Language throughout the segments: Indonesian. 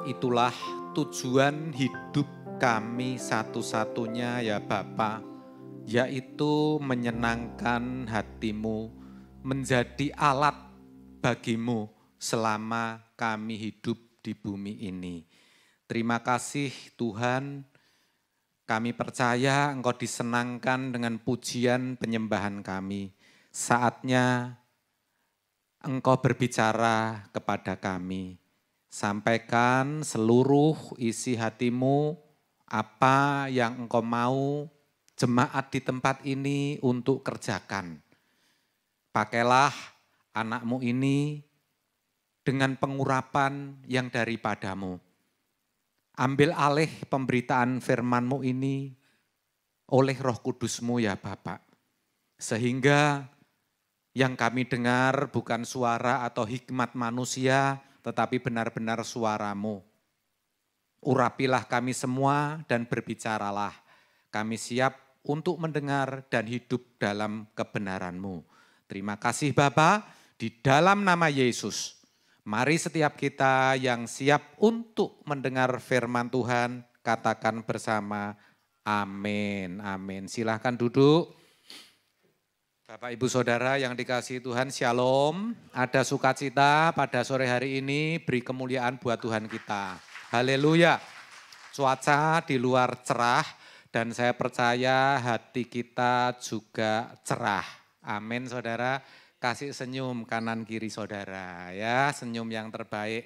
Itulah tujuan hidup kami satu-satunya ya Bapa, yaitu menyenangkan hatimu, menjadi alat bagimu selama kami hidup di bumi ini. Terima kasih Tuhan, kami percaya Engkau disenangkan dengan pujian penyembahan kami. Saatnya Engkau berbicara kepada kami. Sampaikan seluruh isi hatimu, apa yang Engkau mau jemaat di tempat ini untuk kerjakan. Pakailah anakmu ini dengan pengurapan yang daripadamu. Ambil alih pemberitaan firman-Mu ini oleh Roh Kudus-Mu ya Bapak. Sehingga yang kami dengar bukan suara atau hikmat manusia, tetapi benar-benar suara-Mu. Urapilah kami semua dan berbicaralah. Kami siap untuk mendengar dan hidup dalam kebenaran-Mu. Terima kasih Bapa, di dalam nama Yesus. Mari setiap kita yang siap untuk mendengar firman Tuhan, katakan bersama, amin, amin. Silahkan duduk. Bapak Ibu Saudara yang dikasihi Tuhan, Shalom. Ada sukacita pada sore hari ini, beri kemuliaan buat Tuhan kita. Haleluya. Cuaca di luar cerah dan saya percaya hati kita juga cerah. Amin Saudara. Kasih senyum kanan kiri Saudara ya, senyum yang terbaik.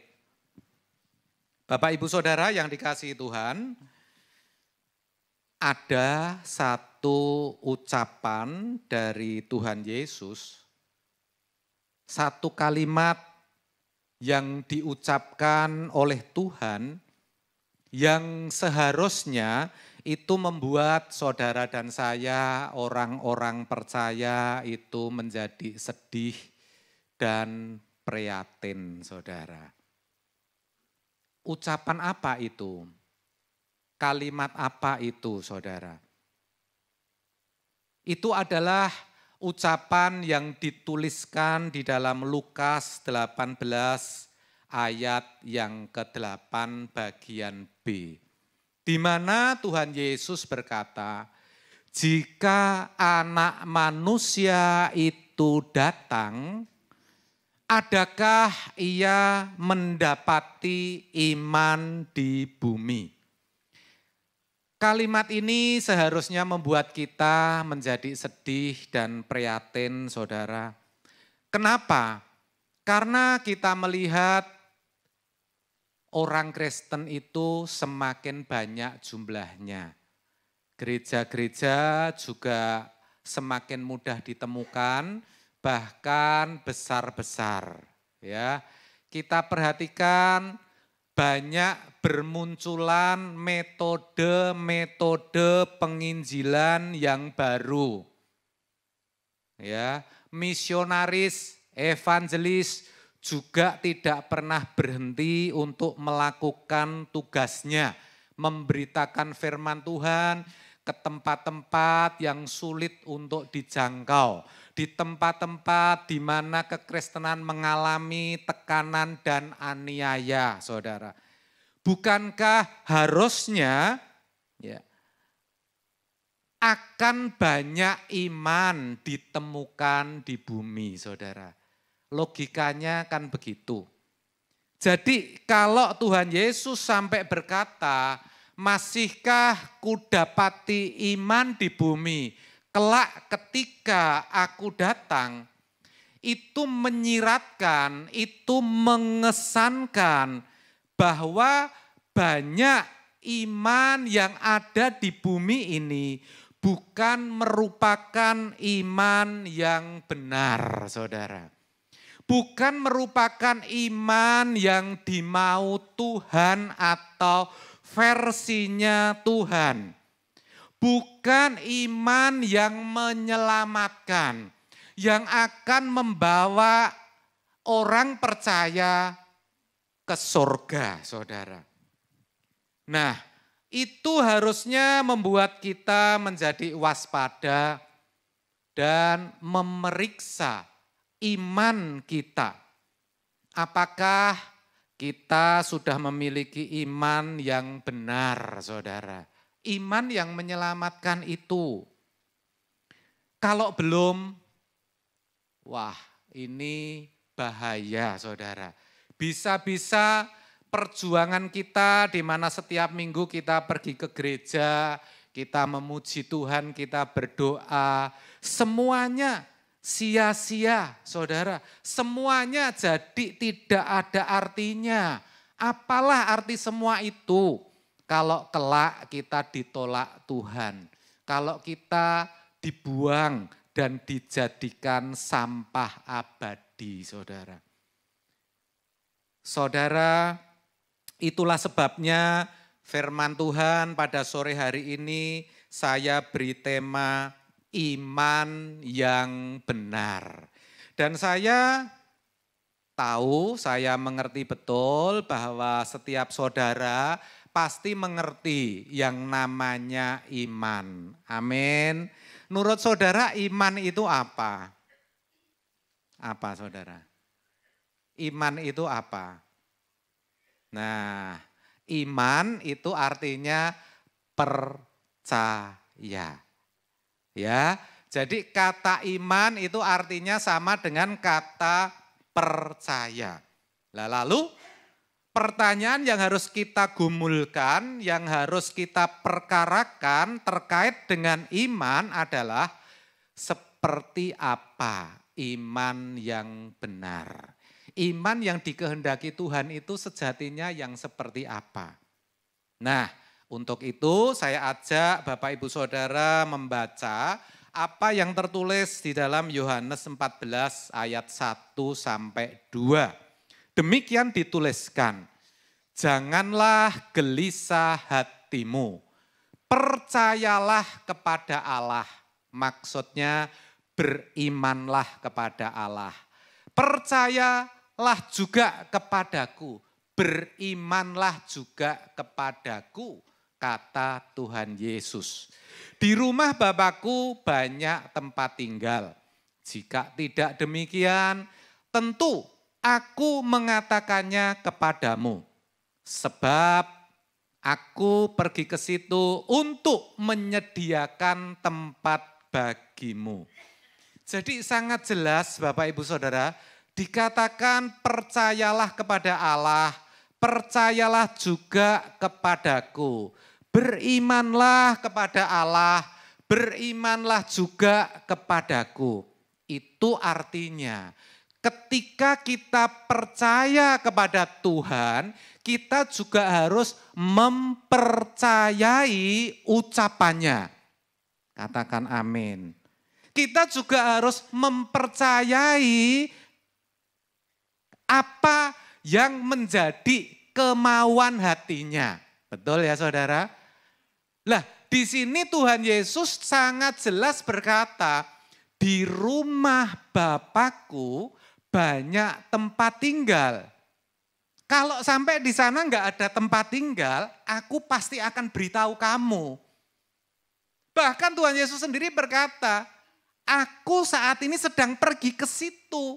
Bapak Ibu Saudara yang dikasihi Tuhan, ada satu ucapan dari Tuhan Yesus, satu kalimat yang diucapkan oleh Tuhan yang seharusnya itu membuat saudara dan saya, orang-orang percaya itu menjadi sedih dan prihatin saudara. Ucapan apa itu? Kalimat apa itu saudara? Itu adalah ucapan yang dituliskan di dalam Lukas 18 ayat yang ke-8 bagian B. Di mana Tuhan Yesus berkata, jika anak manusia itu datang, adakah ia mendapati iman di bumi? Kalimat ini seharusnya membuat kita menjadi sedih dan prihatin, saudara. Kenapa? Karena kita melihat orang Kristen itu semakin banyak jumlahnya. Gereja-gereja juga semakin mudah ditemukan, bahkan besar-besar. Ya, kita perhatikan banyak bermunculan metode-metode penginjilan yang baru. Ya, misionaris, evangelis juga tidak pernah berhenti untuk melakukan tugasnya, memberitakan firman Tuhan ke tempat-tempat yang sulit untuk dijangkau, di tempat-tempat di mana kekristenan mengalami tekanan dan aniaya, saudara. Bukankah harusnya ya, akan banyak iman ditemukan di bumi, saudara? Logikanya kan begitu. Jadi kalau Tuhan Yesus sampai berkata, masihkah kudapati iman di bumi kelak ketika aku datang, itu menyiratkan, itu mengesankan bahwa banyak iman yang ada di bumi ini bukan merupakan iman yang benar, saudara. Bukan merupakan iman yang dimau Tuhan atau versinya Tuhan. Bukan iman yang menyelamatkan, yang akan membawa orang percaya ke surga, saudara. Nah, itu harusnya membuat kita menjadi waspada dan memeriksa iman kita. Apakah Kita sudah memiliki iman yang benar, saudara. Iman yang menyelamatkan itu. Kalau belum, wah ini bahaya, saudara. Bisa-bisa perjuangan kita di mana setiap minggu kita pergi ke gereja, kita memuji Tuhan, kita berdoa, semuanya sia-sia, saudara. Semuanya jadi tidak ada artinya. Apalah arti semua itu kalau kelak kita ditolak Tuhan, kalau kita dibuang dan dijadikan sampah abadi, saudara. Saudara, itulah sebabnya firman Tuhan pada sore hari ini saya beri tema iman yang benar. Dan saya tahu, saya mengerti betul bahwa setiap saudara pasti mengerti yang namanya iman. Amin. Menurut saudara iman itu apa? Apa saudara? Iman itu apa? Nah, iman itu artinya percaya. Ya, jadi kata iman itu artinya sama dengan kata percaya. Lalu pertanyaan yang harus kita gumulkan, yang harus kita perkarakan terkait dengan iman adalah seperti apa iman yang benar. Iman yang dikehendaki Tuhan itu sejatinya yang seperti apa? Nah, untuk itu saya ajak Bapak Ibu Saudara membaca apa yang tertulis di dalam Yohanes 14 ayat 1 sampai 2. Demikian dituliskan, janganlah gelisah hatimu, percayalah kepada Allah. Maksudnya berimanlah kepada Allah. Percayalah juga kepadaku, berimanlah juga kepadaku, kata Tuhan Yesus. Di rumah Bapakku banyak tempat tinggal. Jika tidak demikian, tentu aku mengatakannya kepadamu. Sebab aku pergi ke situ untuk menyediakan tempat bagimu. Jadi sangat jelas Bapak Ibu Saudara, dikatakan percayalah kepada Allah, percayalah juga kepadaku. Berimanlah kepada Allah, berimanlah juga kepadaku. Itu artinya ketika kita percaya kepada Tuhan, kita juga harus mempercayai ucapannya. Katakan amin. Kita juga harus mempercayai apa yang menjadi kemauan hatinya. Betul ya saudara? Lah di sini Tuhan Yesus sangat jelas berkata, di rumah Bapakku banyak tempat tinggal. Kalau sampai di sana enggak ada tempat tinggal, aku pasti akan beritahu kamu. Bahkan Tuhan Yesus sendiri berkata, aku saat ini sedang pergi ke situ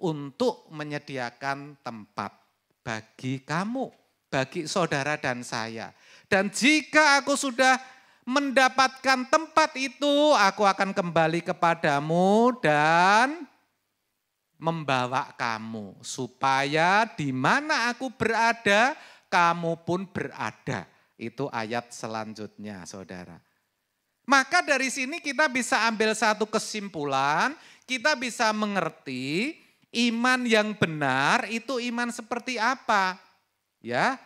untuk menyediakan tempat bagi kamu, bagi saudara dan saya. Dan jika aku sudah mendapatkan tempat itu, aku akan kembali kepadamu dan membawa kamu. Supaya di mana aku berada, kamu pun berada. Itu ayat selanjutnya saudara. Maka dari sini kita bisa ambil satu kesimpulan, kita bisa mengerti iman yang benar itu iman seperti apa? Ya.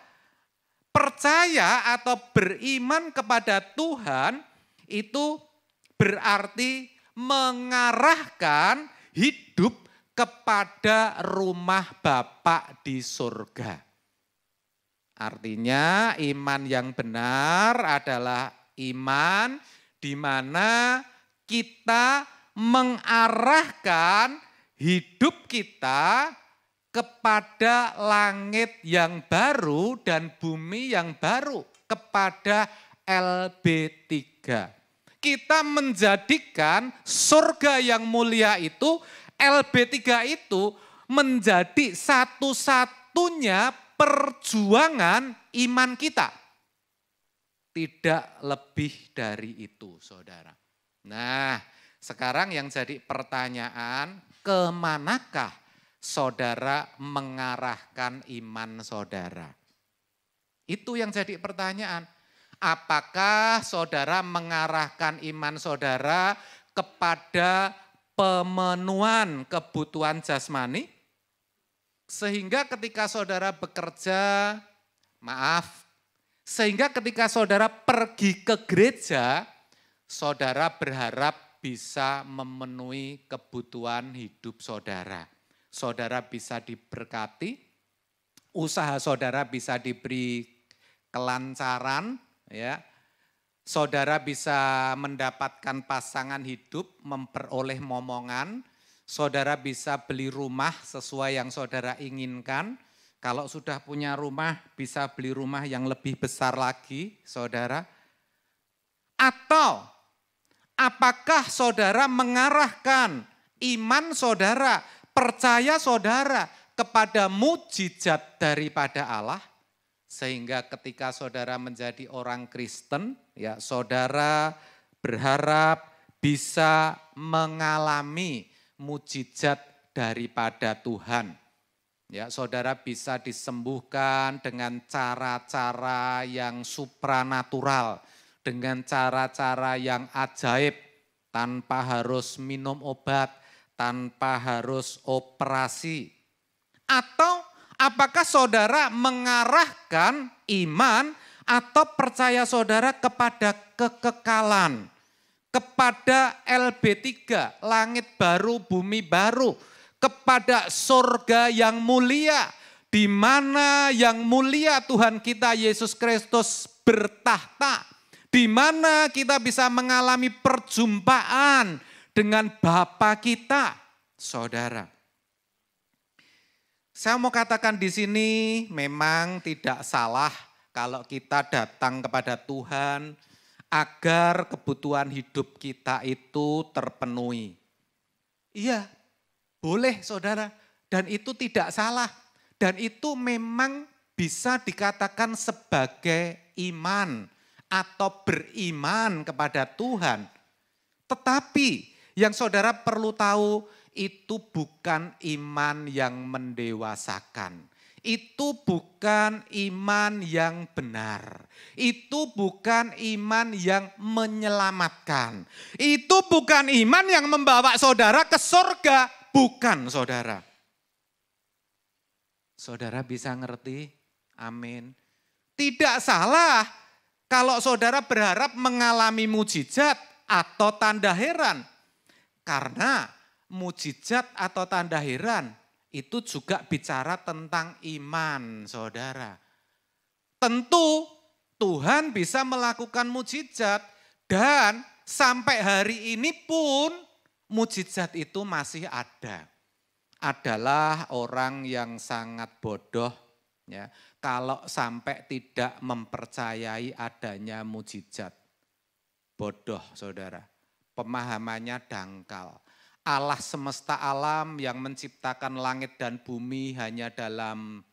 Percaya atau beriman kepada Tuhan itu berarti mengarahkan hidup kepada rumah Bapa di surga. Artinya iman yang benar adalah iman di mana kita mengarahkan hidup kita kepada langit yang baru dan bumi yang baru, kepada LB3. Kita menjadikan surga yang mulia itu, LB3 itu menjadi satu-satunya waktunya perjuangan iman kita. Tidak lebih dari itu, saudara. Nah, sekarang yang jadi pertanyaan, kemanakah saudara mengarahkan iman saudara? Itu yang jadi pertanyaan. Apakah saudara mengarahkan iman saudara kepada pemenuhan kebutuhan jasmani? Sehingga ketika saudara bekerja, sehingga ketika saudara pergi ke gereja, saudara berharap bisa memenuhi kebutuhan hidup saudara. Saudara bisa diberkati, usaha saudara bisa diberi kelancaran, ya. Saudara bisa mendapatkan pasangan hidup, memperoleh momongan, saudara bisa beli rumah sesuai yang saudara inginkan. Kalau sudah punya rumah, bisa beli rumah yang lebih besar lagi, saudara. Atau apakah saudara mengarahkan iman saudara, percaya saudara kepada mujizat daripada Allah? Sehingga ketika saudara menjadi orang Kristen, ya saudara berharap bisa mengalami mujizat daripada Tuhan. Ya, saudara bisa disembuhkan dengan cara-cara yang supranatural, dengan cara-cara yang ajaib, tanpa harus minum obat, tanpa harus operasi. Atau apakah saudara mengarahkan iman atau percaya saudara kepada kekekalan, kepada LB3, langit baru, bumi baru, kepada surga yang mulia, di mana yang mulia Tuhan kita Yesus Kristus bertahta, di mana kita bisa mengalami perjumpaan dengan Bapa kita, saudara. Saya mau katakan di sini memang tidak salah kalau kita datang kepada Tuhan agar kebutuhan hidup kita itu terpenuhi. Iya, boleh saudara, dan itu tidak salah. Dan itu memang bisa dikatakan sebagai iman atau beriman kepada Tuhan. Tetapi yang saudara perlu tahu, itu bukan iman yang mendewasakan. Itu bukan iman yang benar. Itu bukan iman yang menyelamatkan. Itu bukan iman yang membawa saudara ke surga. Bukan, saudara. Saudara bisa ngerti? Amin. Tidak salah kalau saudara berharap mengalami mujizat atau tanda heran. Karena mujizat atau tanda heran itu juga bicara tentang iman, saudara. Tentu Tuhan bisa melakukan mujizat dan sampai hari ini pun mujizat itu masih ada. Adalah orang yang sangat bodoh ya kalau sampai tidak mempercayai adanya mujizat. Bodoh, saudara. Pemahamannya dangkal. Allah semesta alam yang menciptakan langit dan bumi hanya dalam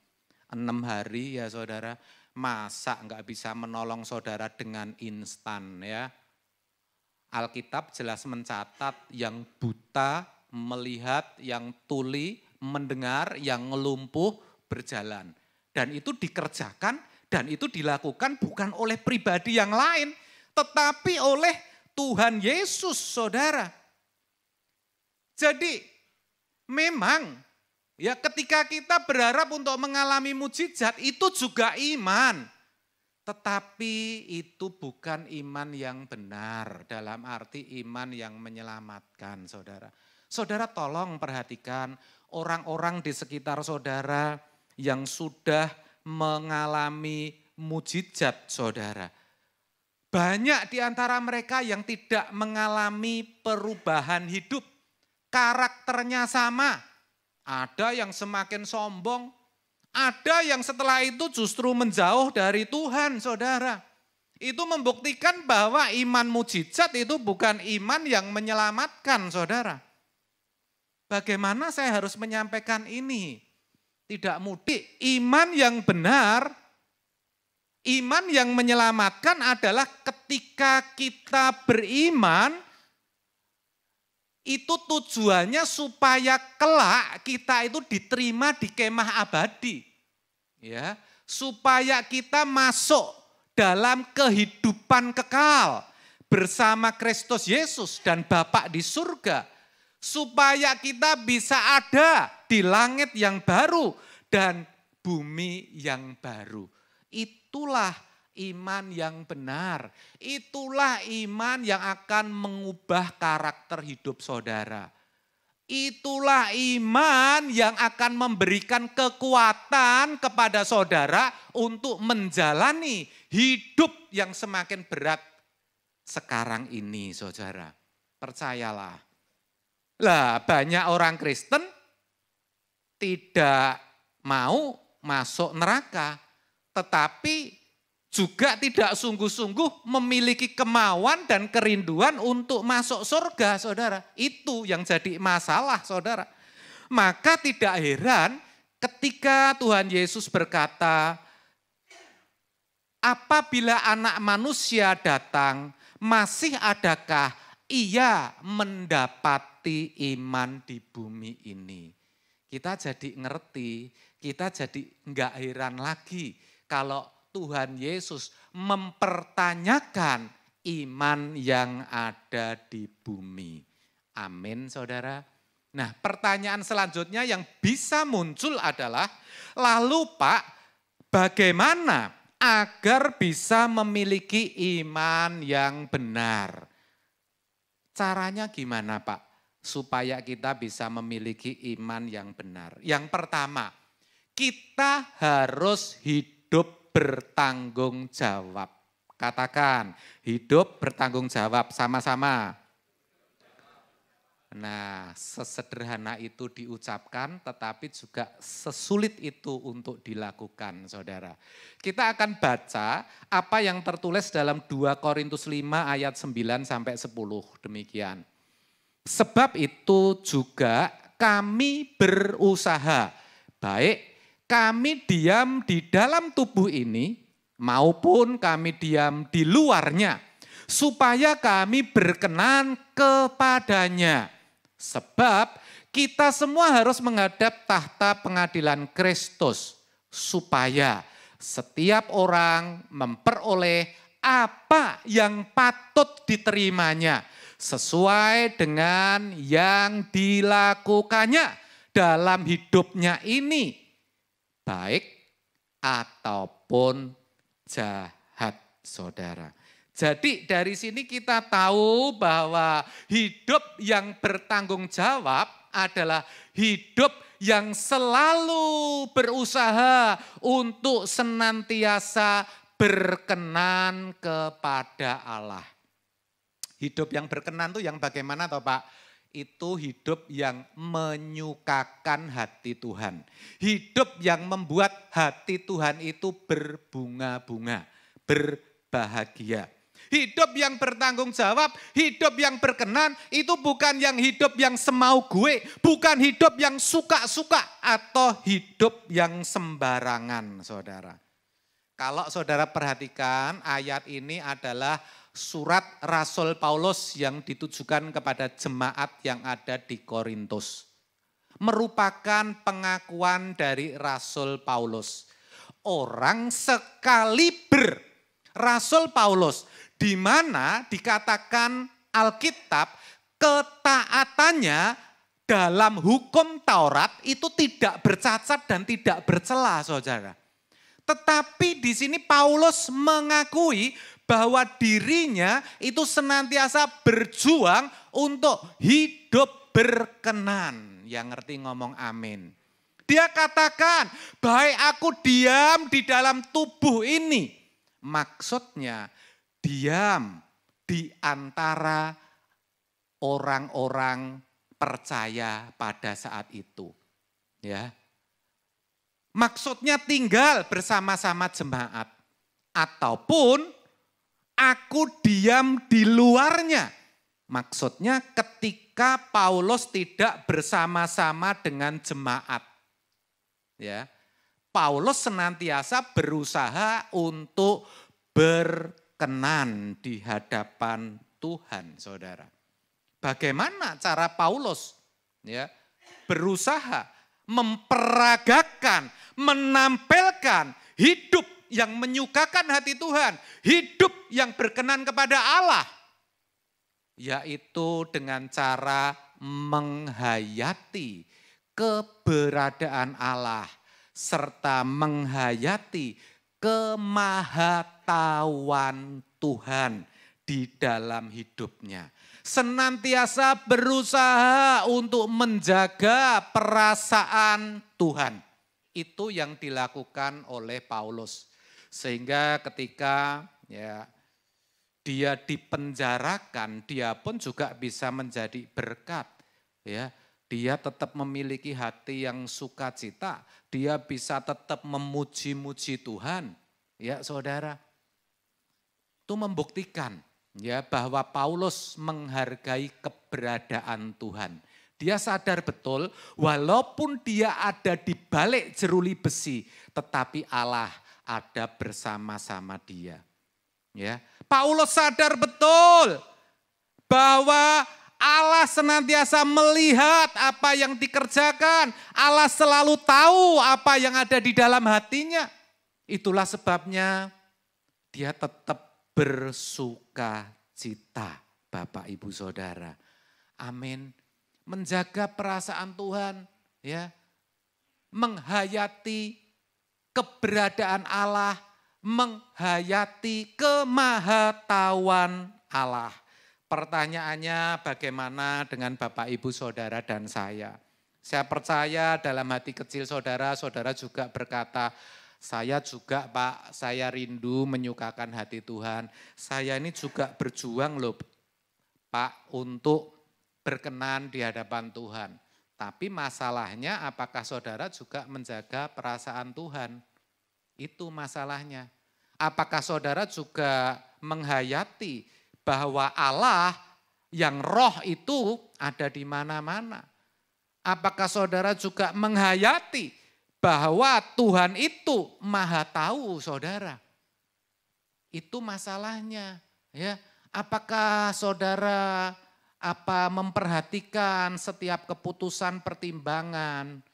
6 hari ya saudara. Masa enggak bisa menolong saudara dengan instan ya. Alkitab jelas mencatat yang buta melihat, yang tuli mendengar, yang lumpuh berjalan. Dan itu dikerjakan dan itu dilakukan bukan oleh pribadi yang lain, tetapi oleh Tuhan Yesus, saudara. Jadi memang ya ketika kita berharap untuk mengalami mujizat itu juga iman. Tetapi itu bukan iman yang benar dalam arti iman yang menyelamatkan, saudara. Saudara tolong perhatikan orang-orang di sekitar saudara yang sudah mengalami mujizat, saudara. Banyak di antara mereka yang tidak mengalami perubahan hidup. Karakternya sama. Ada yang semakin sombong. Ada yang setelah itu justru menjauh dari Tuhan, saudara. Itu membuktikan bahwa iman mujizat itu bukan iman yang menyelamatkan, saudara. Bagaimana saya harus menyampaikan ini? tidak mudik. Iman yang benar, iman yang menyelamatkan adalah ketika kita beriman, itu tujuannya supaya kelak kita itu diterima di kemah abadi. Ya, supaya kita masuk dalam kehidupan kekal bersama Kristus Yesus dan Bapa di surga. Supaya kita bisa ada di langit yang baru dan bumi yang baru. Itulah iman yang benar. Itulah iman yang akan mengubah karakter hidup saudara. Itulah iman yang akan memberikan kekuatan kepada saudara untuk menjalani hidup yang semakin berat sekarang ini, saudara. Percayalah. Lah, banyak orang Kristen tidak mau masuk neraka, tetapi juga tidak sungguh-sungguh memiliki kemauan dan kerinduan untuk masuk surga, saudara. Itu yang jadi masalah, saudara. Maka tidak heran ketika Tuhan Yesus berkata, apabila anak manusia datang, masih adakah ia mendapati iman di bumi ini? Kita jadi ngerti, kita jadi enggak heran lagi kalau Tuhan Yesus mempertanyakan iman yang ada di bumi. Amin, saudara. Nah, pertanyaan selanjutnya yang bisa muncul adalah, lalu Pak, bagaimana agar bisa memiliki iman yang benar? Caranya gimana, Pak? Supaya kita bisa memiliki iman yang benar. Yang pertama, kita harus hidup bertanggung jawab. Katakan, hidup bertanggung jawab sama-sama. Nah, sesederhana itu diucapkan, tetapi juga sesulit itu untuk dilakukan, saudara. Kita akan baca apa yang tertulis dalam 2 Korintus 5 ayat 9 sampai 10, demikian. Sebab itu juga kami berusaha, baik kami diam di dalam tubuh ini maupun kami diam di luarnya, supaya kami berkenan kepadanya. Sebab kita semua harus menghadap tahta pengadilan Kristus, supaya setiap orang memperoleh apa yang patut diterimanya, sesuai dengan yang dilakukannya dalam hidupnya ini, baik ataupun jahat, saudara. Jadi dari sini kita tahu bahwa hidup yang bertanggung jawab adalah hidup yang selalu berusaha untuk senantiasa berkenan kepada Allah. Hidup yang berkenan itu yang bagaimana toh Pak? Itu hidup yang menyukakan hati Tuhan. Hidup yang membuat hati Tuhan itu berbunga-bunga, berbahagia. Hidup yang bertanggung jawab, hidup yang berkenan, itu bukan yang hidup yang semau gue, bukan hidup yang suka-suka atau hidup yang sembarangan, saudara. Kalau saudara perhatikan, ayat ini adalah surat Rasul Paulus yang ditujukan kepada jemaat yang ada di Korintus. Merupakan pengakuan dari Rasul Paulus. Orang sekaliber Rasul Paulus, di mana dikatakan Alkitab ketaatannya dalam hukum Taurat itu tidak bercacat dan tidak bercela, saudara. Tetapi di sini Paulus mengakui bahwa dirinya itu senantiasa berjuang untuk hidup berkenan. Yang ngerti ngomong amin. Dia katakan, baik aku diam di dalam tubuh ini. Maksudnya diam di antara orang-orang percaya pada saat itu. Ya. Maksudnya tinggal bersama-sama jemaat. Ataupun aku diam di luarnya. Maksudnya ketika Paulus tidak bersama-sama dengan jemaat. ya. Paulus senantiasa berusaha untuk berkenan di hadapan Tuhan, saudara. Bagaimana cara Paulus ya berusaha memperagakan, menampilkan hidup yang menyukakan hati Tuhan, hidup yang berkenan kepada Allah, yaitu dengan cara menghayati keberadaan Allah serta menghayati kemahatauan Tuhan di dalam hidupnya. Senantiasa berusaha untuk menjaga perasaan Tuhan. Itu yang dilakukan oleh Paulus. Sehingga ketika ya dia dipenjarakan, dia pun juga bisa menjadi berkat. Ya, dia tetap memiliki hati yang sukacita. Dia bisa tetap memuji-muji Tuhan. Ya, saudara. Itu membuktikan ya bahwa Paulus menghargai keberadaan Tuhan. Dia sadar betul walaupun dia ada di balik jeruli besi, tetapi Allah ada bersama-sama dia. Ya, Paulus sadar betul bahwa Allah senantiasa melihat apa yang dikerjakan. Allah selalu tahu apa yang ada di dalam hatinya. Itulah sebabnya dia tetap bersuka cita, Bapak Ibu Saudara. Amin. Menjaga perasaan Tuhan, ya, menghayati keberadaan Allah, menghayati kemahatauan Allah. Pertanyaannya bagaimana dengan Bapak Ibu Saudara dan saya? Saya percaya dalam hati kecil saudara, saudara juga berkata, saya juga Pak, saya rindu menyukakan hati Tuhan. Saya ini juga berjuang loh Pak untuk berkenan di hadapan Tuhan. Tapi masalahnya apakah saudara juga menjaga perasaan Tuhan? Itu masalahnya. Apakah saudara juga menghayati bahwa Allah yang roh itu ada di mana-mana? Apakah saudara juga menghayati bahwa Tuhan itu maha tahu saudara? Itu masalahnya. Ya. Apakah saudara memperhatikan setiap keputusan pertimbangan,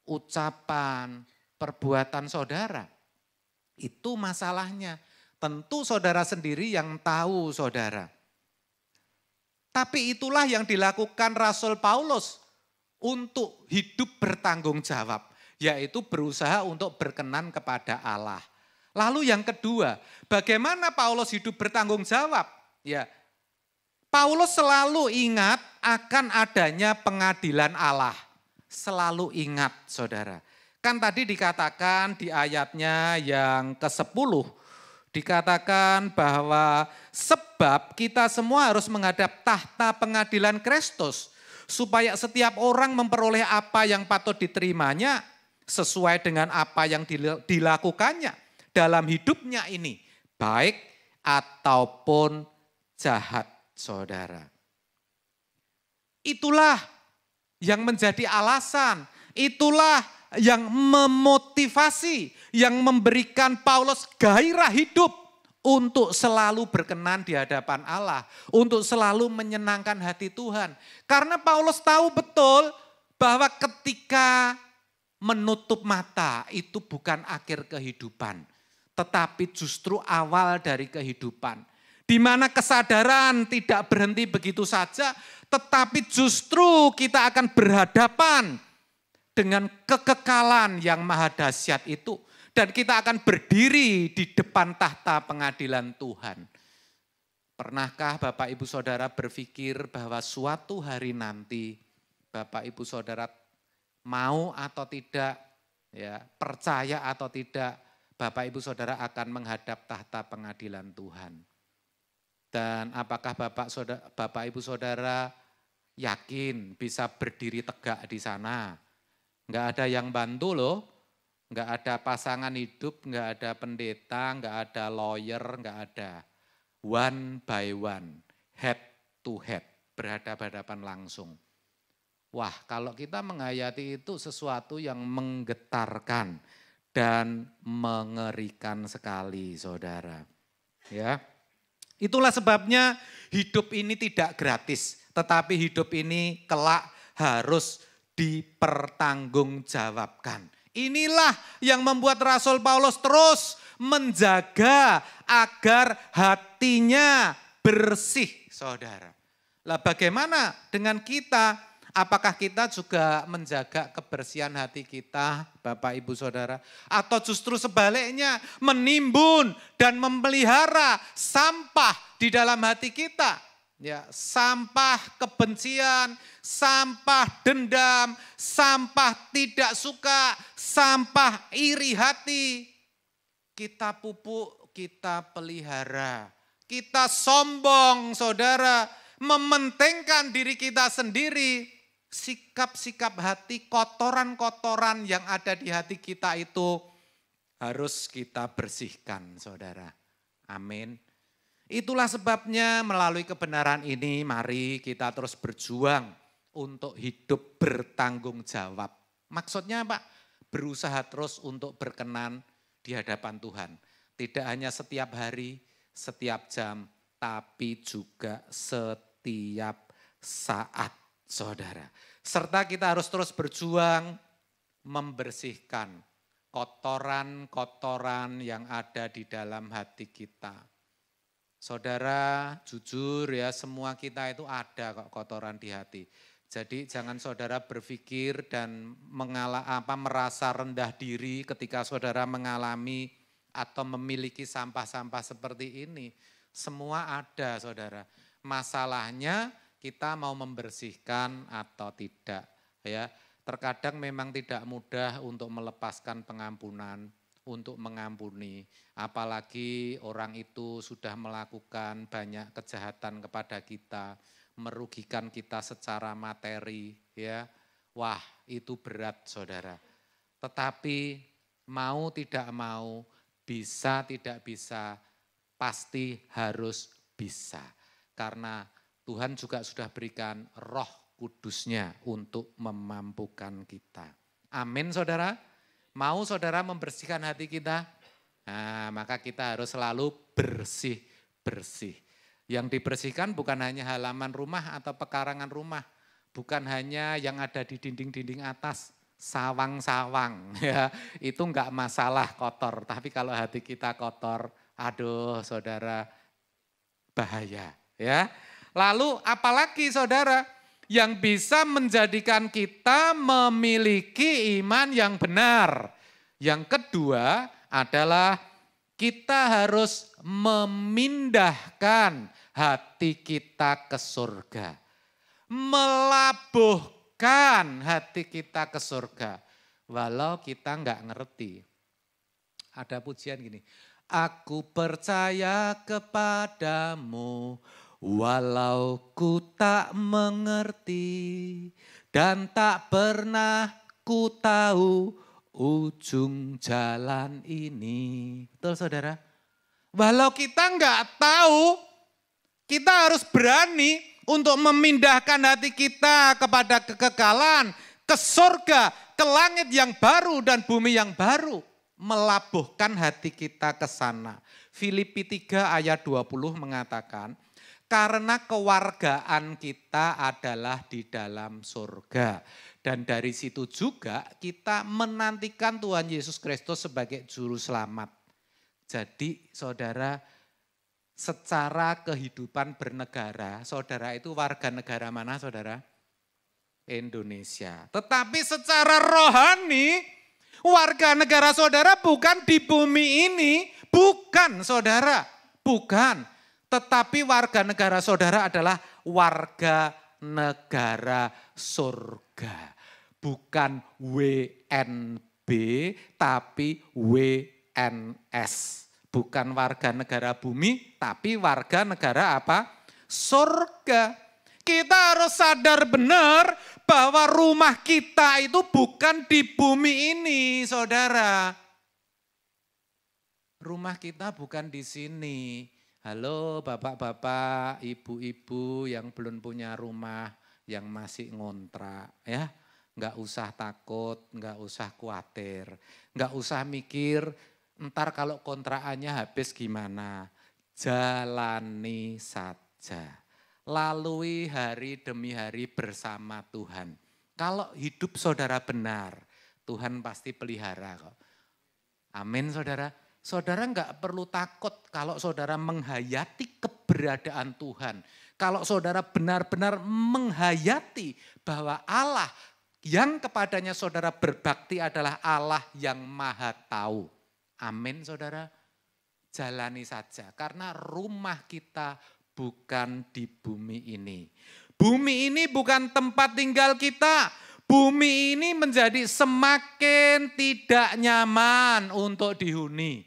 ucapan, perbuatan saudara? Itu masalahnya. Tentu saudara sendiri yang tahu saudara. Tapi itulah yang dilakukan Rasul Paulus untuk hidup bertanggung jawab. Yaitu berusaha untuk berkenan kepada Allah. Lalu yang kedua, bagaimana Paulus hidup bertanggung jawab? Ya, Paulus selalu ingat akan adanya pengadilan Allah. Selalu ingat saudara. Kan tadi dikatakan di ayatnya yang ke-10. Dikatakan bahwa sebab kita semua harus menghadap tahta pengadilan Kristus. Supaya setiap orang memperoleh apa yang patut diterimanya sesuai dengan apa yang dilakukannya dalam hidupnya ini. Baik ataupun jahat. Saudara, itulah yang menjadi alasan, itulah yang memotivasi, yang memberikan Paulus gairah hidup untuk selalu berkenan di hadapan Allah, untuk selalu menyenangkan hati Tuhan. Karena Paulus tahu betul bahwa ketika menutup mata itu bukan akhir kehidupan, tetapi justru awal dari kehidupan. Di mana kesadaran tidak berhenti begitu saja, tetapi justru kita akan berhadapan dengan kekekalan yang maha dahsyat itu. Dan kita akan berdiri di depan tahta pengadilan Tuhan. Pernahkah Bapak Ibu Saudara berpikir bahwa suatu hari nanti Bapak Ibu Saudara mau atau tidak, ya, percaya atau tidak, Bapak Ibu Saudara akan menghadap tahta pengadilan Tuhan. Dan apakah Bapak Ibu Saudara yakin bisa berdiri tegak di sana? Enggak ada yang bantu loh, enggak ada pasangan hidup, enggak ada pendeta, enggak ada lawyer, enggak ada. One by one, head to head, berhadapan-hadapan langsung. Wah, kalau kita menghayati itu sesuatu yang menggetarkan dan mengerikan sekali, saudara. Ya, itulah sebabnya hidup ini tidak gratis, tetapi hidup ini kelak harus dipertanggungjawabkan. Inilah yang membuat Rasul Paulus terus menjaga agar hatinya bersih, saudara. Lah bagaimana dengan kita? Apakah kita juga menjaga kebersihan hati kita, Bapak Ibu Saudara? Atau justru sebaliknya menimbun dan memelihara sampah di dalam hati kita? Ya, sampah kebencian, sampah dendam, sampah tidak suka, sampah iri hati. Kita pupuk, kita pelihara. Kita sombong, saudara, mementingkan diri kita sendiri. Sikap-sikap hati, kotoran-kotoran yang ada di hati kita itu harus kita bersihkan, saudara. Amin. Itulah sebabnya melalui kebenaran ini mari kita terus berjuang untuk hidup bertanggung jawab. Maksudnya apa? Berusaha terus untuk berkenan di hadapan Tuhan. Tidak hanya setiap hari, setiap jam, tapi juga setiap saat, saudara. Serta kita harus terus berjuang membersihkan kotoran-kotoran yang ada di dalam hati kita. Saudara, jujur ya, semua kita itu ada kok kotoran di hati. Jadi jangan saudara berpikir dan merasa rendah diri ketika saudara mengalami atau memiliki sampah-sampah seperti ini. Semua ada, saudara. Masalahnya kita mau membersihkan atau tidak, ya. Terkadang memang tidak mudah untuk melepaskan pengampunan, untuk mengampuni. Apalagi orang itu sudah melakukan banyak kejahatan kepada kita, merugikan kita secara materi, ya. Wah, itu berat, saudara. Tetapi mau tidak mau, bisa tidak bisa, pasti harus bisa. Karena Tuhan juga sudah berikan Roh Kudus-Nya untuk memampukan kita. Amin, saudara. Mau saudara membersihkan hati kita? Nah, maka kita harus selalu bersih-bersih. Yang dibersihkan bukan hanya halaman rumah atau pekarangan rumah. Bukan hanya yang ada di dinding-dinding atas, sawang-sawang. Ya, itu enggak masalah kotor. Tapi kalau hati kita kotor, aduh saudara, bahaya. Ya. Lalu apalagi saudara yang bisa menjadikan kita memiliki iman yang benar. Yang kedua adalah kita harus memindahkan hati kita ke surga. Melabuhkan hati kita ke surga. Walau kita enggak ngerti. Ada pujian gini. Aku percaya kepadamu. Walau ku tak mengerti dan tak pernah ku tahu ujung jalan ini. Betul saudara? Walau kita enggak tahu, kita harus berani untuk memindahkan hati kita kepada kekekalan, ke surga, ke langit yang baru dan bumi yang baru. Melabuhkan hati kita ke sana. Filipi 3 ayat 20 mengatakan, karena kewargaan kita adalah di dalam surga. Dan dari situ juga kita menantikan Tuhan Yesus Kristus sebagai juru selamat. Jadi saudara, secara kehidupan bernegara, saudara itu warga negara mana saudara? Indonesia. Tetapi secara rohani, warga negara saudara bukan di bumi ini, bukan saudara, bukan. Tetapi warga negara saudara adalah warga negara surga. Bukan WNB tapi WNS. Bukan warga negara bumi tapi warga negara apa? Surga. Kita harus sadar benar bahwa rumah kita itu bukan di bumi ini, saudara. Rumah kita bukan di sini. Halo bapak-bapak, ibu-ibu yang belum punya rumah, yang masih ngontrak ya. Nggak usah takut, nggak usah khawatir, nggak usah mikir ntar kalau kontrakannya habis gimana. Jalani saja. Lalui hari demi hari bersama Tuhan. Kalau hidup saudara benar, Tuhan pasti pelihara kok. Amin saudara. Saudara nggak perlu takut kalau saudara menghayati keberadaan Tuhan. Kalau saudara benar-benar menghayati bahwa Allah yang kepadanya saudara berbakti adalah Allah yang maha tahu. Amin saudara. Jalani saja karena rumah kita bukan di bumi ini. Bumi ini bukan tempat tinggal kita. Bumi ini menjadi semakin tidak nyaman untuk dihuni.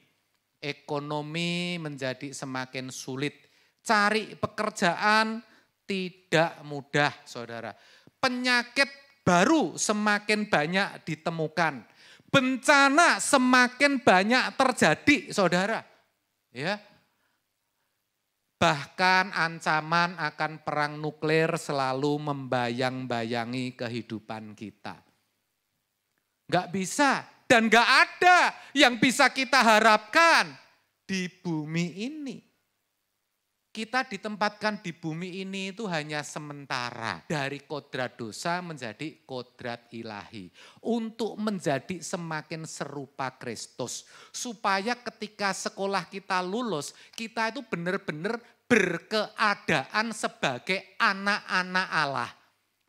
Ekonomi menjadi semakin sulit. Cari pekerjaan tidak mudah saudara. Penyakit baru semakin banyak ditemukan. Bencana semakin banyak terjadi saudara. Ya. Bahkan ancaman akan perang nuklir selalu membayang-bayangi kehidupan kita. Enggak bisa dan enggak ada yang bisa kita harapkan di bumi ini. Kita ditempatkan di bumi ini itu hanya sementara. Dari kodrat dosa menjadi kodrat ilahi. Untuk menjadi semakin serupa Kristus. Supaya ketika sekolah kita lulus, kita itu benar-benar berkeadaan sebagai anak-anak Allah.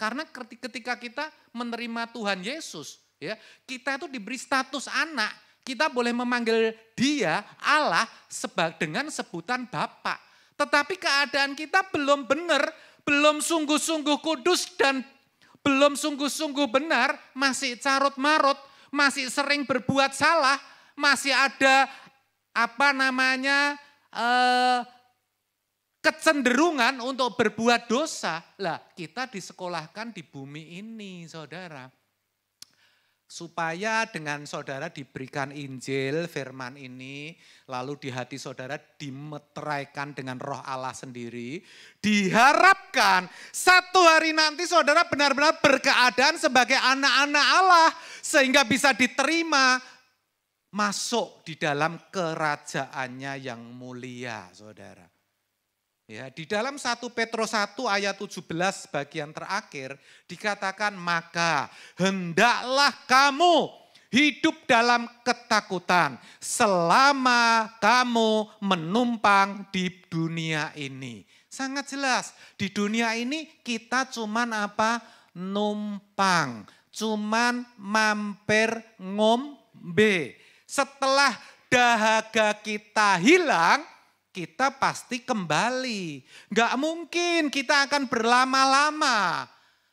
Karena ketika kita menerima Tuhan Yesus, ya, kita itu diberi status anak. Kita boleh memanggil Dia, Allah, dengan sebutan Bapa. Tetapi keadaan kita belum benar, belum sungguh-sungguh kudus dan belum sungguh-sungguh benar, masih carut-marut, masih sering berbuat salah, masih ada kecenderungan untuk berbuat dosa. Lah, kita disekolahkan di bumi ini, saudara. Supaya dengan saudara diberikan Injil, firman ini, lalu di hati saudara dimeteraikan dengan roh Allah sendiri. Diharapkan satu hari nanti saudara benar-benar berkeadaan sebagai anak-anak Allah. Sehingga bisa diterima masuk di dalam kerajaannya yang mulia saudara. Ya, di dalam 1 Petrus 1 ayat 17 bagian terakhir dikatakan maka hendaklah kamu hidup dalam ketakutan selama kamu menumpang di dunia ini. Sangat jelas di dunia ini kita cuman apa? Numpang, cuman mampir ngombe. Setelah dahaga kita hilang, kita pasti kembali. Enggak mungkin kita akan berlama-lama.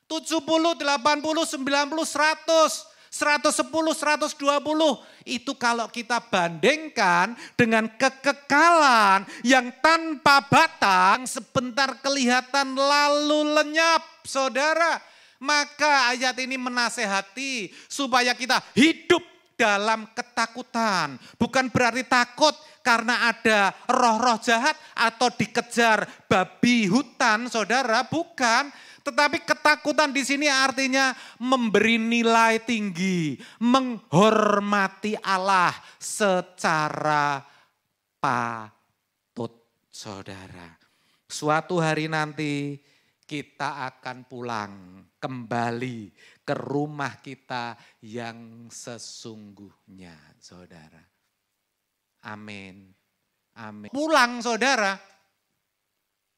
70, 80, 90, 100, 110, 120. Itu kalau kita bandingkan dengan kekekalan yang tanpa batas, yang sebentar kelihatan lalu lenyap, saudara. Maka ayat ini menasehati supaya kita hidup dalam ketakutan. Bukan berarti takut karena ada roh-roh jahat atau dikejar babi hutan, saudara, bukan. Tetapi ketakutan di sini artinya memberi nilai tinggi, menghormati Allah secara patut, saudara. Suatu hari nanti kita akan pulang kembali ke rumah kita yang sesungguhnya, saudara. Amin. Amin. Pulang saudara.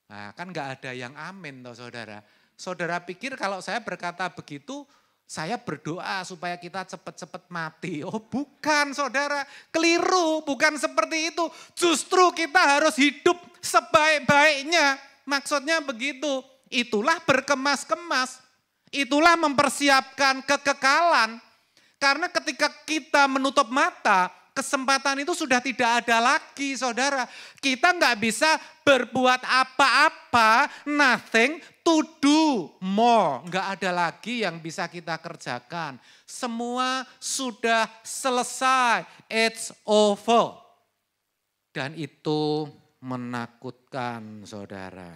Nah, kan gak ada yang amin toh saudara. Saudara pikir kalau saya berkata begitu, saya berdoa supaya kita cepat-cepat mati. Oh bukan saudara, keliru, bukan seperti itu. Justru kita harus hidup sebaik-baiknya. Maksudnya begitu, itulah berkemas-kemas. Itulah mempersiapkan kekekalan. Karena ketika kita menutup mata, kesempatan itu sudah tidak ada lagi saudara. Kita nggak bisa berbuat apa-apa, nothing to do more. Nggak ada lagi yang bisa kita kerjakan. Semua sudah selesai, it's over. Dan itu menakutkan saudara.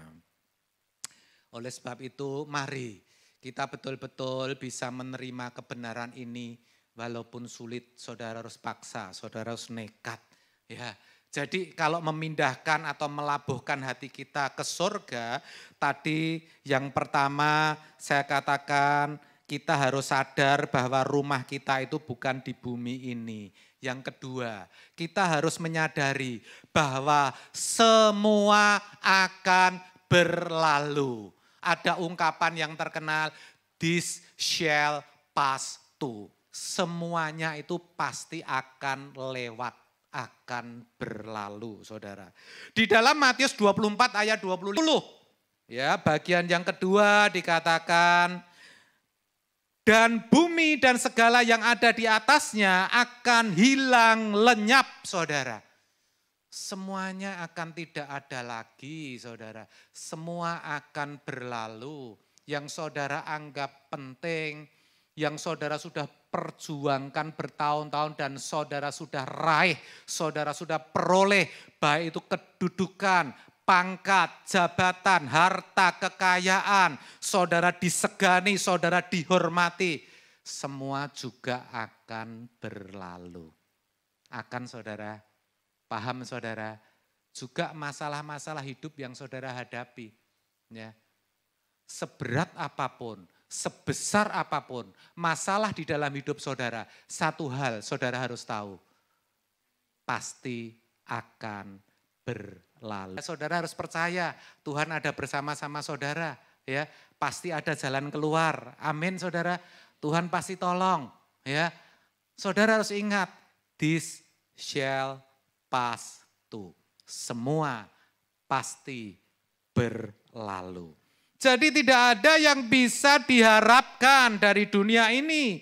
Oleh sebab itu mari kita betul-betul bisa menerima kebenaran ini. Walaupun sulit, saudara harus paksa, saudara harus nekat. Ya, jadi kalau memindahkan atau melabuhkan hati kita ke surga, tadi yang pertama saya katakan kita harus sadar bahwa rumah kita itu bukan di bumi ini. Yang kedua, kita harus menyadari bahwa semua akan berlalu. Ada ungkapan yang terkenal, this shall pass too. Semuanya itu pasti akan lewat, akan berlalu, saudara. Di dalam Matius 24 ayat 20, ya, bagian yang kedua dikatakan, dan bumi dan segala yang ada di atasnya akan hilang lenyap, saudara. Semuanya akan tidak ada lagi, saudara. Semua akan berlalu. Yang saudara anggap penting, yang saudara sudah perjuangkan bertahun-tahun dan saudara sudah raih, saudara sudah peroleh, baik itu kedudukan, pangkat, jabatan, harta, kekayaan, saudara disegani, saudara dihormati, semua juga akan berlalu. Akan, saudara, paham saudara, juga masalah-masalah hidup yang saudara hadapi, ya. Seberat apapun, sebesar apapun masalah di dalam hidup saudara, satu hal saudara harus tahu, pasti akan berlalu. Saudara harus percaya Tuhan ada bersama-sama saudara, ya, pasti ada jalan keluar. Amin, saudara. Tuhan pasti tolong, ya. Saudara harus ingat, this shall pass too. Semua pasti berlalu. Jadi tidak ada yang bisa diharapkan dari dunia ini.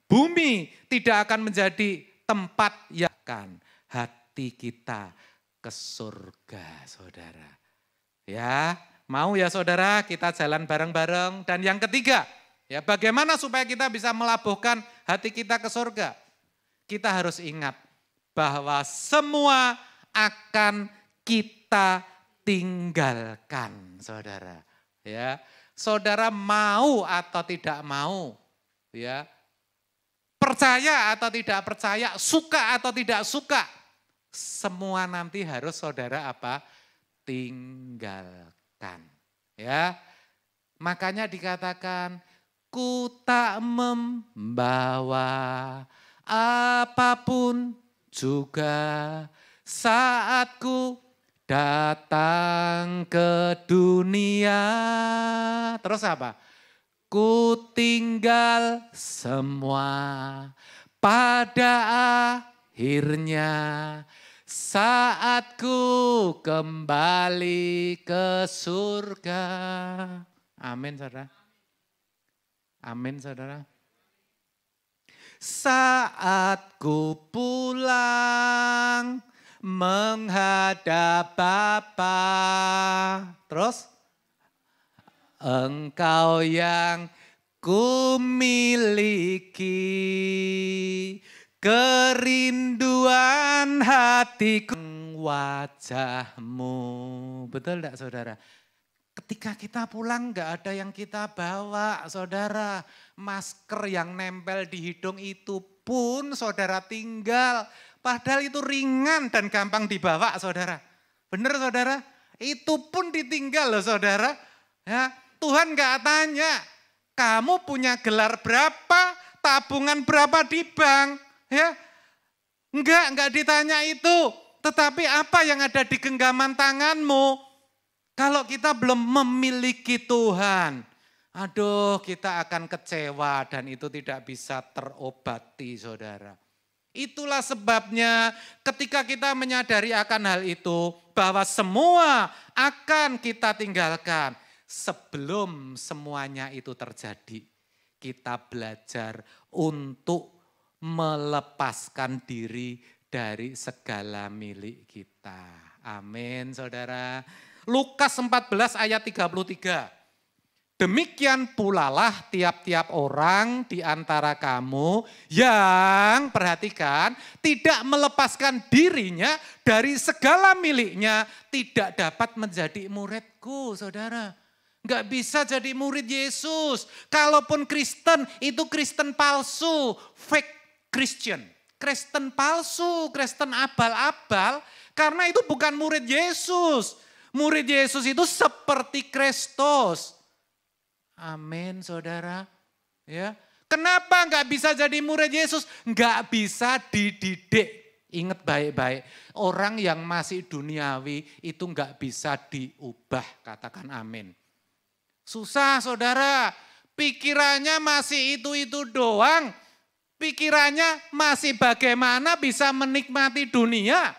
Bumi tidak akan menjadi tempat yang akan hati kita ke surga, saudara. Ya, mau ya saudara, kita jalan bareng-bareng. Dan yang ketiga, ya, bagaimana supaya kita bisa melabuhkan hati kita ke surga? Kita harus ingat bahwa semua akan kita tinggalkan, saudara. Ya, saudara mau atau tidak mau, ya, percaya atau tidak percaya, suka atau tidak suka, semua nanti harus saudara apa? Tinggalkan. Ya, makanya dikatakan, ku tak membawa apapun juga saat ku datang ke dunia. Terus apa? Ku tinggal semua pada akhirnya saat ku kembali ke surga. Amin, saudara. Amin, saudara. Saat ku pulang menghadap Bapa, terus Engkau yang ku miliki, kerinduan hatiku wajahmu. Betul enggak, saudara? Ketika kita pulang enggak ada yang kita bawa, saudara. Masker yang nempel di hidung itu pun saudara tinggal. Padahal itu ringan dan gampang dibawa, saudara. Benar, saudara? Itu pun ditinggal loh, saudara. Ya, Tuhan gak tanya, kamu punya gelar berapa, tabungan berapa di bank. Ya, enggak ditanya itu. Tetapi apa yang ada di genggaman tanganmu? Kalau kita belum memiliki Tuhan, aduh, kita akan kecewa dan itu tidak bisa terobati, saudara. Itulah sebabnya ketika kita menyadari akan hal itu, bahwa semua akan kita tinggalkan. Sebelum semuanya itu terjadi, kita belajar untuk melepaskan diri dari segala milik kita. Amin, saudara. Lukas 14 ayat 33. Demikian pula lah tiap-tiap orang di antara kamu yang, perhatikan, tidak melepaskan dirinya dari segala miliknya, tidak dapat menjadi muridku, saudara. Nggak bisa jadi murid Yesus. Kalaupun Kristen, itu Kristen palsu, fake Christian. Kristen palsu, Kristen abal-abal, karena itu bukan murid Yesus. Murid Yesus itu seperti Kristus. Amin, saudara. Ya, kenapa nggak bisa jadi murid Yesus? Nggak bisa dididik. Ingat baik-baik, orang yang masih duniawi itu nggak bisa diubah, katakan amin. Susah saudara, pikirannya masih itu-itu doang. Pikirannya masih bagaimana bisa menikmati dunia.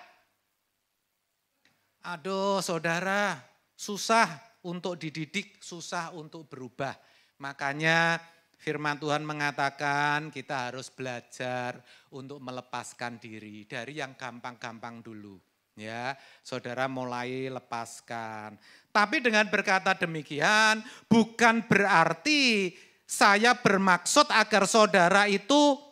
Aduh saudara, susah untuk dididik, susah untuk berubah. Makanya firman Tuhan mengatakan kita harus belajar untuk melepaskan diri dari yang gampang-gampang dulu. Ya, saudara mulai lepaskan. Tapi dengan berkata demikian bukan berarti saya bermaksud agar saudara itu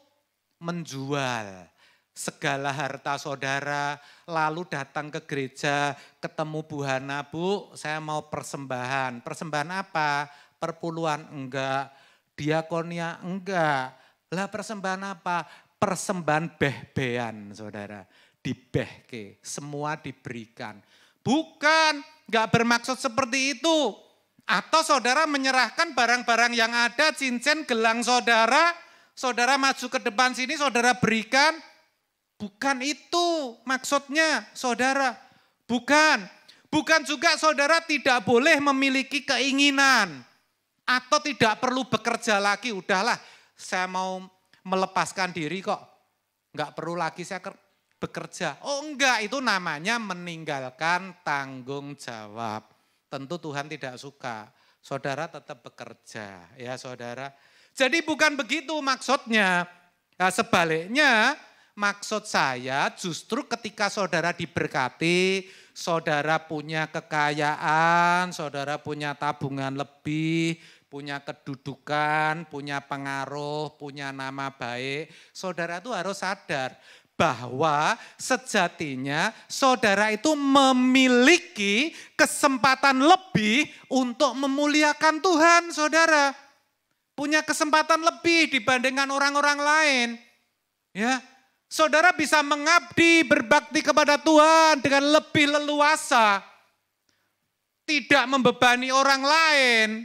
menjual segala harta saudara, lalu datang ke gereja, ketemu Bu Hana, Bu saya mau persembahan. Persembahan apa? Perpuluhan? Enggak. Diakonia? Enggak. Lah persembahan apa? Persembahan beh-behan saudara. Dibehke, semua diberikan. Bukan, enggak bermaksud seperti itu. Atau saudara menyerahkan barang-barang yang ada, cincin, gelang saudara, saudara maju ke depan sini, saudara berikan. Bukan itu maksudnya saudara. Bukan. Bukan juga saudara tidak boleh memiliki keinginan. Atau tidak perlu bekerja lagi. Udahlah saya mau melepaskan diri kok. Enggak perlu lagi saya bekerja. Oh enggak, itu namanya meninggalkan tanggung jawab. Tentu Tuhan tidak suka. Saudara tetap bekerja ya saudara. Jadi bukan begitu maksudnya. Nah, sebaliknya maksud saya justru ketika saudara diberkati, saudara punya kekayaan, saudara punya tabungan lebih, punya kedudukan, punya pengaruh, punya nama baik, saudara itu harus sadar bahwa sejatinya saudara itu memiliki kesempatan lebih untuk memuliakan Tuhan, saudara. Punya kesempatan lebih dibandingkan orang-orang lain. Ya, saudara bisa mengabdi, berbakti kepada Tuhan dengan lebih leluasa. Tidak membebani orang lain.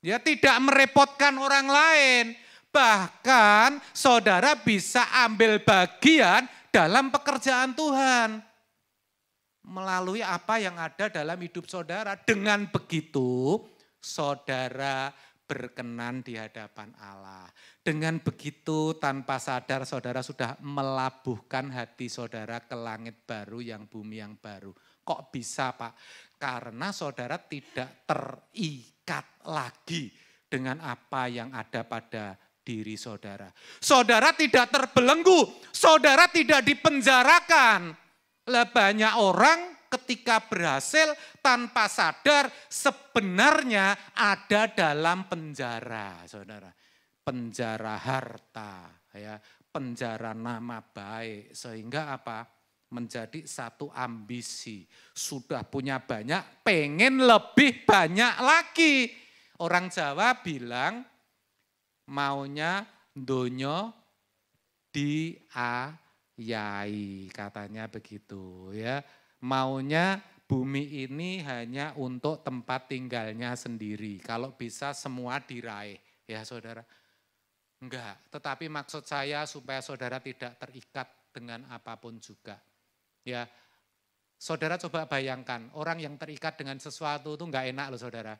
Ya, tidak merepotkan orang lain. Bahkan saudara bisa ambil bagian dalam pekerjaan Tuhan. Melalui apa yang ada dalam hidup saudara. Dengan begitu saudara berkenan di hadapan Allah. Dengan begitu tanpa sadar saudara sudah melabuhkan hati saudara ke langit baru yang bumi yang baru. Kok bisa Pak? Karena saudara tidak terikat lagi dengan apa yang ada pada diri saudara. Saudara tidak terbelenggu, saudara tidak dipenjarakan. Lah banyak orang ketika berhasil tanpa sadar sebenarnya ada dalam penjara, saudara. Penjara harta, ya, penjara nama baik. Sehingga apa? Menjadi satu ambisi. Sudah punya banyak, pengen lebih banyak lagi. Orang Jawa bilang, maunya donyo diayai, katanya begitu ya. Maunya bumi ini hanya untuk tempat tinggalnya sendiri. Kalau bisa semua diraih ya saudara. Enggak, tetapi maksud saya supaya saudara tidak terikat dengan apapun juga. Ya, saudara coba bayangkan orang yang terikat dengan sesuatu itu enggak enak loh saudara.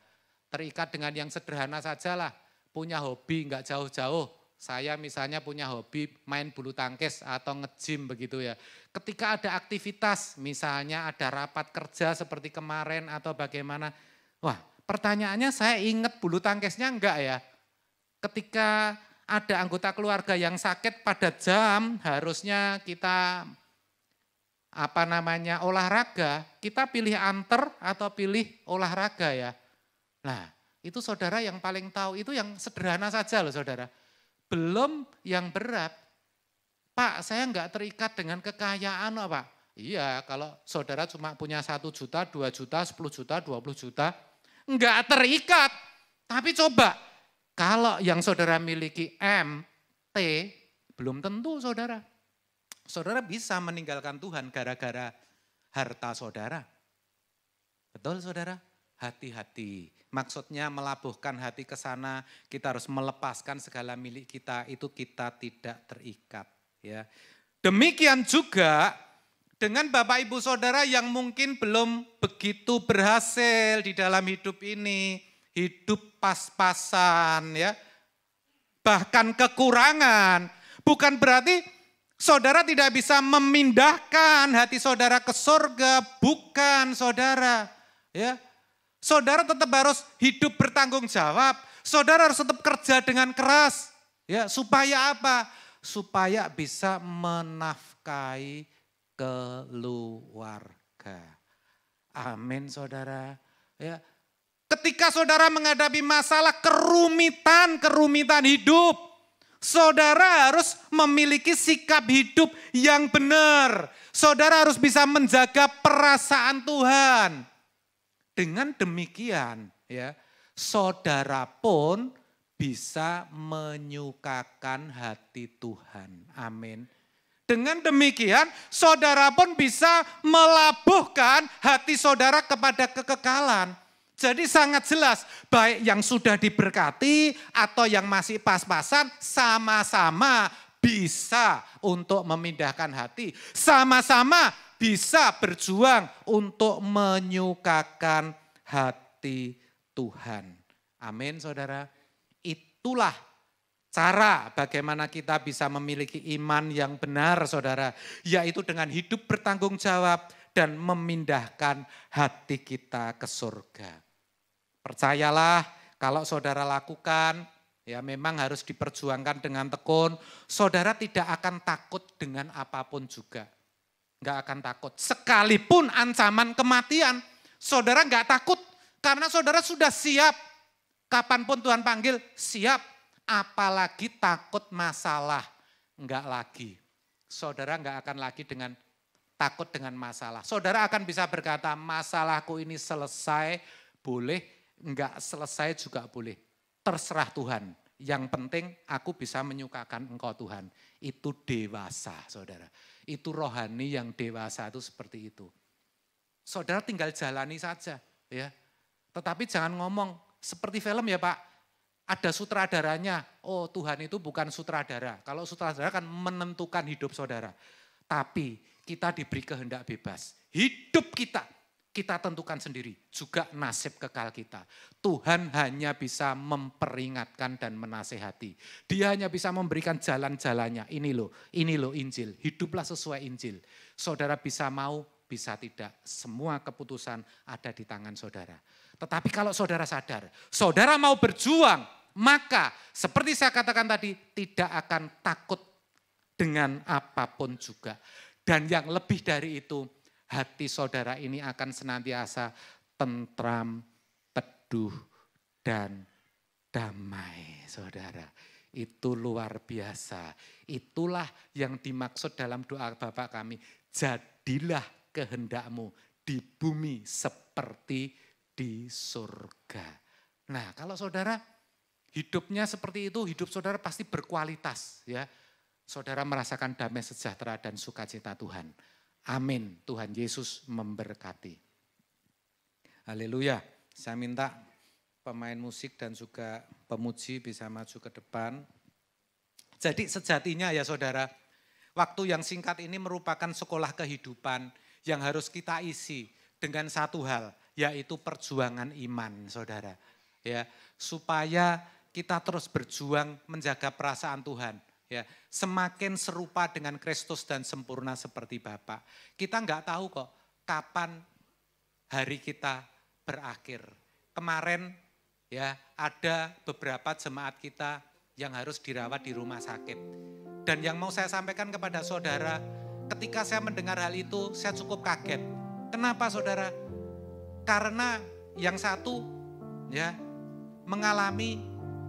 Terikat dengan yang sederhana sajalah. Punya hobi enggak jauh-jauh. Saya misalnya punya hobi main bulu tangkis atau nge-gym begitu ya. Ketika ada aktivitas, misalnya ada rapat kerja seperti kemarin atau bagaimana. Wah, pertanyaannya saya ingat bulu tangkisnya enggak ya? Ketika ada anggota keluarga yang sakit pada jam harusnya kita olahraga, kita pilih anter atau pilih olahraga ya. Nah, itu saudara yang paling tahu, itu yang sederhana saja loh saudara. Belum yang berat. Pak, saya enggak terikat dengan kekayaan loh Pak. Iya, kalau saudara cuma punya 1 juta, 2 juta, 10 juta, 20 juta, enggak terikat. Tapi coba, kalau yang saudara miliki M, T, belum tentu saudara. Saudara bisa meninggalkan Tuhan gara-gara harta saudara. Betul saudara? Hati-hati. Maksudnya melabuhkan hati ke sana, kita harus melepaskan segala milik kita, itu kita tidak terikat. Ya. Demikian juga dengan Bapak Ibu Saudara yang mungkin belum begitu berhasil di dalam hidup ini, hidup pas-pasan ya, bahkan kekurangan. Bukan berarti saudara tidak bisa memindahkan hati saudara ke surga, bukan saudara. Ya, saudara tetap harus hidup bertanggung jawab. Saudara harus tetap kerja dengan keras. Ya, supaya apa? Supaya bisa menafkahi keluarga. Amin saudara. Ya, ketika saudara menghadapi masalah kerumitan hidup, saudara harus memiliki sikap hidup yang benar. Saudara harus bisa menjaga perasaan Tuhan. Dengan demikian, ya, saudara pun bisa menyukakan hati Tuhan. Amin. Dengan demikian, saudara pun bisa melabuhkan hati saudara kepada kekekalan. Jadi sangat jelas, baik yang sudah diberkati atau yang masih pas-pasan, sama-sama bisa untuk memindahkan hati. Sama-sama bisa berjuang untuk menyukakan hati Tuhan. Amin saudara. Itulah cara bagaimana kita bisa memiliki iman yang benar saudara. Yaitu dengan hidup bertanggung jawab dan memindahkan hati kita ke surga. Percayalah kalau saudara lakukan, ya memang harus diperjuangkan dengan tekun. Saudara tidak akan takut dengan apapun juga. Enggak akan takut. Sekalipun ancaman kematian, saudara enggak takut. Karena saudara sudah siap. Kapanpun Tuhan panggil, siap. Apalagi takut masalah. Enggak lagi. Saudara enggak akan lagi dengan takut dengan masalah. Saudara akan bisa berkata, masalahku ini selesai, boleh. Enggak selesai juga boleh. Terserah Tuhan. Yang penting aku bisa menyukakan Engkau Tuhan. Itu dewasa saudara. Itu rohani yang dewasa itu seperti itu. Saudara tinggal jalani saja. Ya. Tetapi jangan ngomong seperti film ya Pak. Ada sutradaranya. Oh Tuhan itu bukan sutradara. Kalau sutradara kan menentukan hidup saudara. Tapi kita diberi kehendak bebas. Hidup kita tentukan sendiri, juga nasib kekal kita. Tuhan hanya bisa memperingatkan dan menasehati. Dia hanya bisa memberikan jalan-jalannya. Ini loh Injil. Hiduplah sesuai Injil. Saudara bisa mau, bisa tidak. Semua keputusan ada di tangan saudara. Tetapi kalau saudara sadar, saudara mau berjuang, maka seperti saya katakan tadi, tidak akan takut dengan apapun juga. Dan yang lebih dari itu, hati saudara ini akan senantiasa tentram, teduh, dan damai saudara. Itu luar biasa. Itulah yang dimaksud dalam doa Bapa kami. Jadilah kehendakmu di bumi seperti di surga. Nah kalau saudara hidupnya seperti itu, hidup saudara pasti berkualitas. Ya, saudara merasakan damai sejahtera dan sukacita Tuhan. Amin. Tuhan Yesus memberkati. Haleluya. Saya minta pemain musik dan juga pemuji bisa maju ke depan. Jadi sejatinya ya saudara, waktu yang singkat ini merupakan sekolah kehidupan yang harus kita isi dengan satu hal, yaitu perjuangan iman saudara. Ya, supaya kita terus berjuang menjaga perasaan Tuhan. Ya, semakin serupa dengan Kristus dan sempurna seperti Bapa. Kita enggak tahu kok kapan hari kita berakhir. Kemarin ya ada beberapa jemaat kita yang harus dirawat di rumah sakit. Dan yang mau saya sampaikan kepada saudara, ketika saya mendengar hal itu saya cukup kaget. Kenapa saudara? Karena yang satu ya mengalami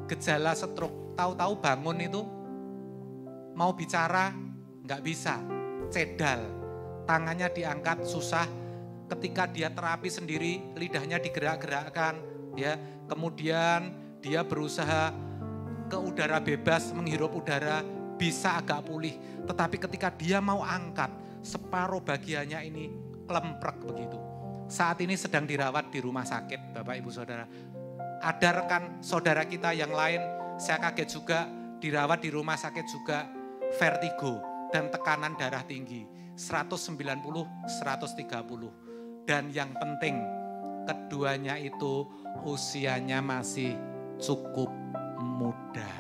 gejala stroke. Tahu-tahu bangun itu mau bicara nggak bisa, cedal, tangannya diangkat susah, ketika dia terapi sendiri lidahnya digerak-gerakkan ya. Kemudian dia berusaha ke udara bebas, menghirup udara, bisa agak pulih. Tetapi ketika dia mau angkat, separuh bagiannya ini lemprek begitu. Saat ini sedang dirawat di rumah sakit, Bapak Ibu Saudara. Ada rekan saudara kita yang lain, saya kaget juga, dirawat di rumah sakit juga, vertigo dan tekanan darah tinggi, 190, 130. Dan yang penting, keduanya itu usianya masih cukup muda,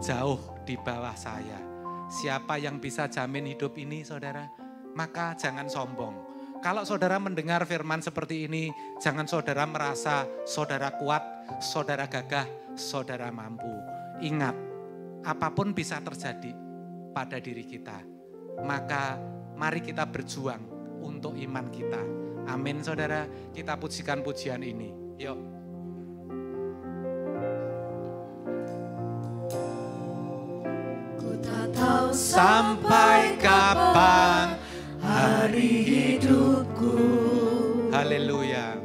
jauh di bawah saya. Siapa yang bisa jamin hidup ini, saudara? Maka jangan sombong. Kalau saudara mendengar firman seperti ini, jangan saudara merasa saudara kuat, saudara gagah, saudara mampu. Ingat, apapun bisa terjadi pada diri kita. Maka mari kita berjuang untuk iman kita. Amin, saudara. Kita pujikan pujian ini. Yuk. Ku tak tahu sampai kapan hari hidupku. Haleluya.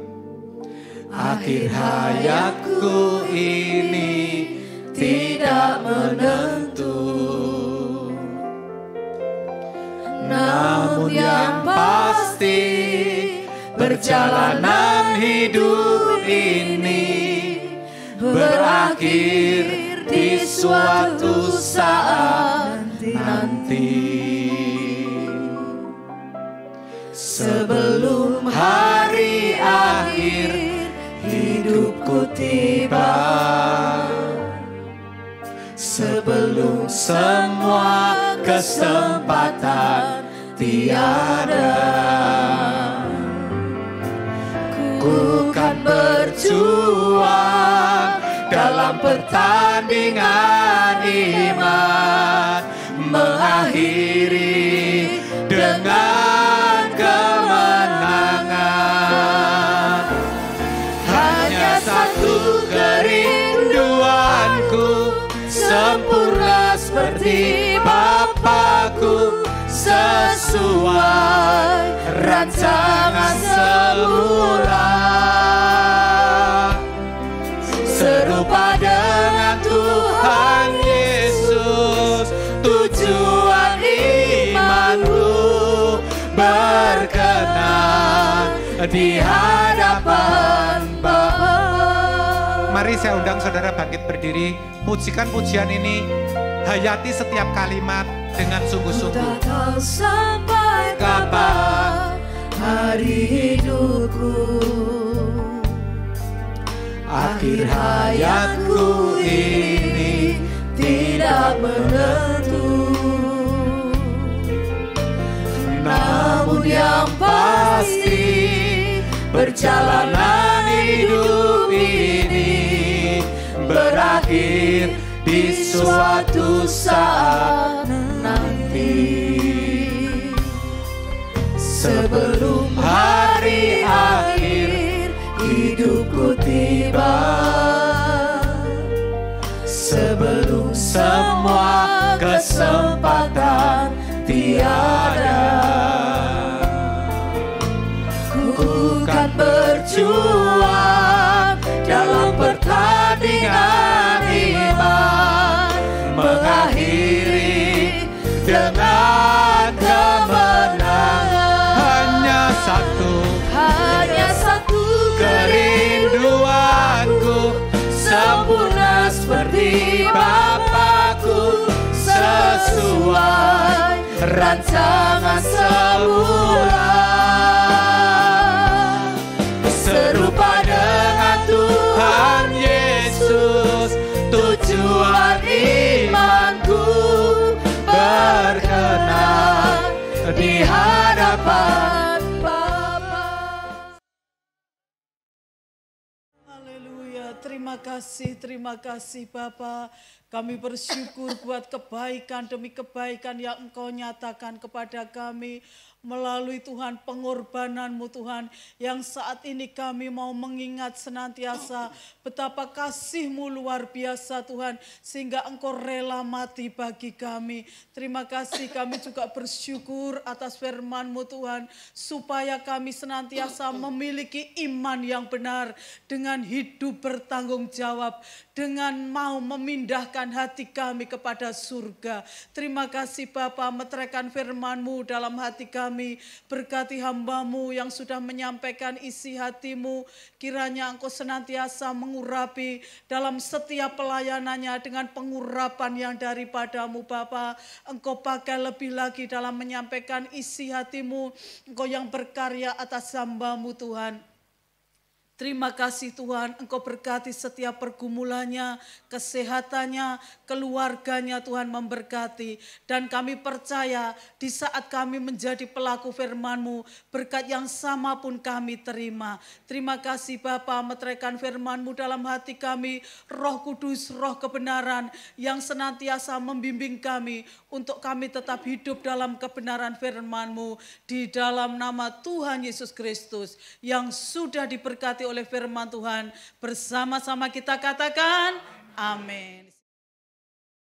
Akhir hayatku ini tidak menentu. Namun yang pasti perjalanan hidup ini berakhir di suatu saat nanti. Sebelum hari akhir hidupku tiba, sebelum semua kesempatan tiada, ku kan berjuang dalam pertandingan iman, mengakhiri dengan kemenangan. Hanya satu kerinduanku, sempurna seperti Bapakku, sesuai rancangan semula, serupa dengan Tuhan Yesus, tujuan imanku berkenan di hadapan Bapa. Mari saya undang saudara bangkit berdiri, pujikan pujian ini, hayati setiap kalimat dengan sungguh-sungguh. Tak tahu sampai kapan hari hidupku, akhir hayatku ini tidak menentu. Namun yang pasti perjalanan hidup ini berakhir di suatu saat nanti. Sebelum hari akhir hidupku tiba, sebelum semua kesempatan tiada, ku kan berjuang dalam pertandingan iman, mengakhiri dengan kemenangan. Hanya satu kerinduanku, sempurna seperti Bapakku, sesuai rancangan semula, serupa dengan Tuhan Yesus, tujuan imanku berkenan di hadapan Bapa. Haleluya, terima kasih Bapa. Kami bersyukur buat kebaikan demi kebaikan yang Engkau nyatakan kepada kami melalui Tuhan pengorbanan-Mu Tuhan, yang saat ini kami mau mengingat senantiasa betapa kasih-Mu luar biasa Tuhan, sehingga Engkau rela mati bagi kami. Terima kasih, kami juga bersyukur atas firman-Mu Tuhan, supaya kami senantiasa memiliki iman yang benar, dengan hidup bertanggung jawab, dengan mau memindahkan hati kami kepada surga. Terima kasih Bapa, meteraikan firman-Mu dalam hati kami. Berkati hamba-Mu yang sudah menyampaikan isi hati-Mu, kiranya Engkau senantiasa mengurapi dalam setiap pelayanannya dengan pengurapan yang daripada-Mu Bapa. Engkau pakai lebih lagi dalam menyampaikan isi hati-Mu, Engkau yang berkarya atas hamba-Mu Tuhan. Terima kasih Tuhan, Engkau berkati setiap pergumulannya, kesehatannya, keluarganya Tuhan memberkati. Dan kami percaya di saat kami menjadi pelaku firman-Mu, berkat yang sama pun kami terima. Terima kasih Bapa, meteraikan firman-Mu dalam hati kami, Roh Kudus, Roh kebenaran yang senantiasa membimbing kami untuk kami tetap hidup dalam kebenaran firman-Mu. Di dalam nama Tuhan Yesus Kristus yang sudah diberkati oleh firman Tuhan, bersama-sama kita katakan amin.